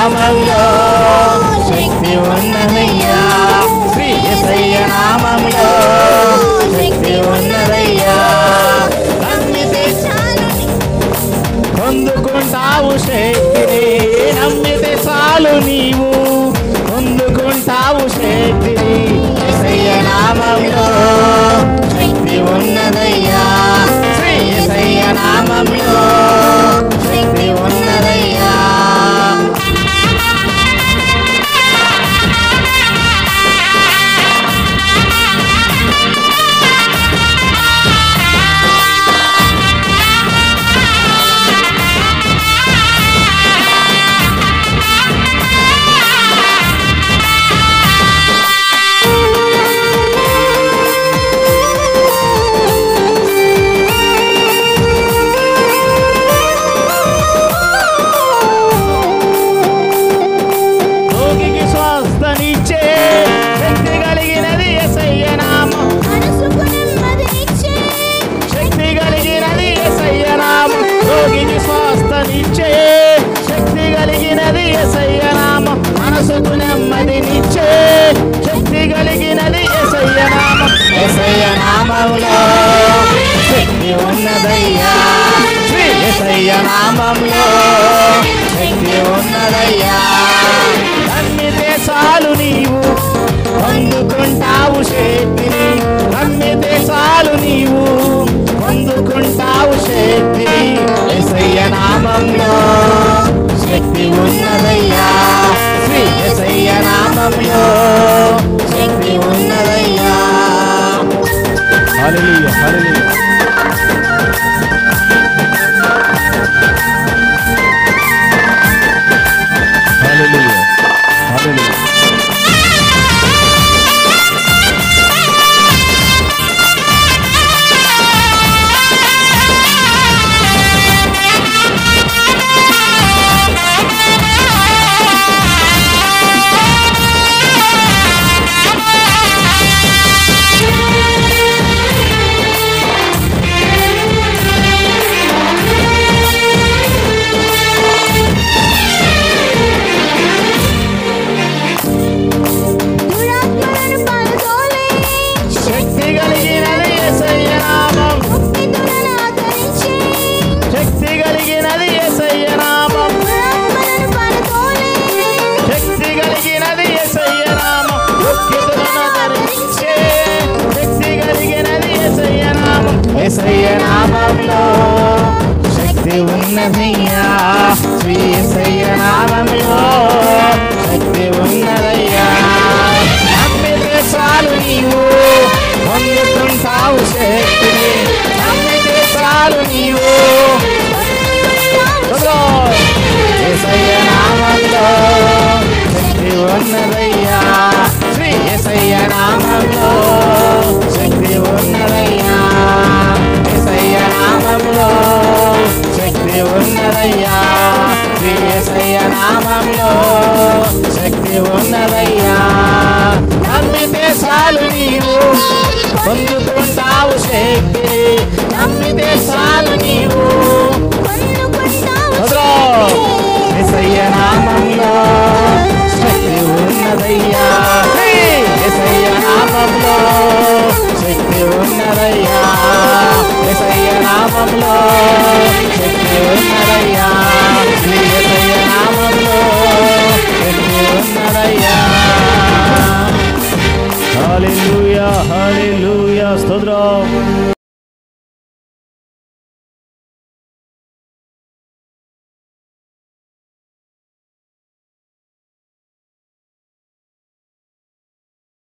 నామంలో శక్తి ఉన్నదయ్యా, శ్రీ యేసయ్య నామంలో శక్తి ఉన్నదయ్యా. నమ్మితే పొందుకుంటావు శక్తిని, నమ్మితే చాలు నీవు పొందుకుంటావు శక్తిని. యేసయ్య నామంలో శక్తి ఉన్నదయ్యా, శ్రీ యేసయ్య నామంలో శక్తి ఉన్నదయ్యా. రోగికి స్వస్థనిచ్చే శక్తి కలిగినది యేసయ్య నామం, మనసుకు నెమ్మదినిచ్చే శక్తి కలిగినది యేసయ్య నామం. యేసయ్య నామములో శక్తి ఉన్నదయ్యా, శ్రీ యేసయ్య నామంలో శక్తి ఉన్నదయ్యా. నమ్మితే చాలు నీవు పొందుకుంటావు శక్తిని, నమ్మితే చాలు నీవు పొందుకుంటావు శక్తిని. యేసయ్య నామంలో శక్తి ఉన్నదయ్యా, శ్రీ యేసయ్య నామంలో శక్తి ఉన్నదయ్యా. హల్లెలూయా హల్లెలూయా. హల్లెలూయా హల్లెలూయా. యేసయ్య నామంలో శక్తి ఉన్నదయ్యా, శ్రీ యేసయ్య నామంలో శక్తి ఉన్నదయ్యా. నమ్మితే చాలు నీవు పొందుకుంటావు శక్తిని, నమ్మితే చాలు నీవు. యేసయ్య నామంలో శక్తి ఉన్నదయ్యా, శ్రీ యేసయ్య నామంలో శక్తి ఉన్నదయ్యా. యేసయ్య నామంలో శక్తి ఉన్నదయ్యా, శ్రీ యేసయ్య నామంలో శక్తి ఉన్నదయ్యా. నమ్మితే చాలు నీవు పొందుకుంటావు శక్తి, నమ్మితే చాలు నీవు. యేసయ్య నామంలో శక్తి ఉన్నదయ్యా, యేసయ్య నామంలో శక్తి ఉన్నదయ్యా, యేసయ్య నామంలో శక్తి ఉన్నదయ్యా.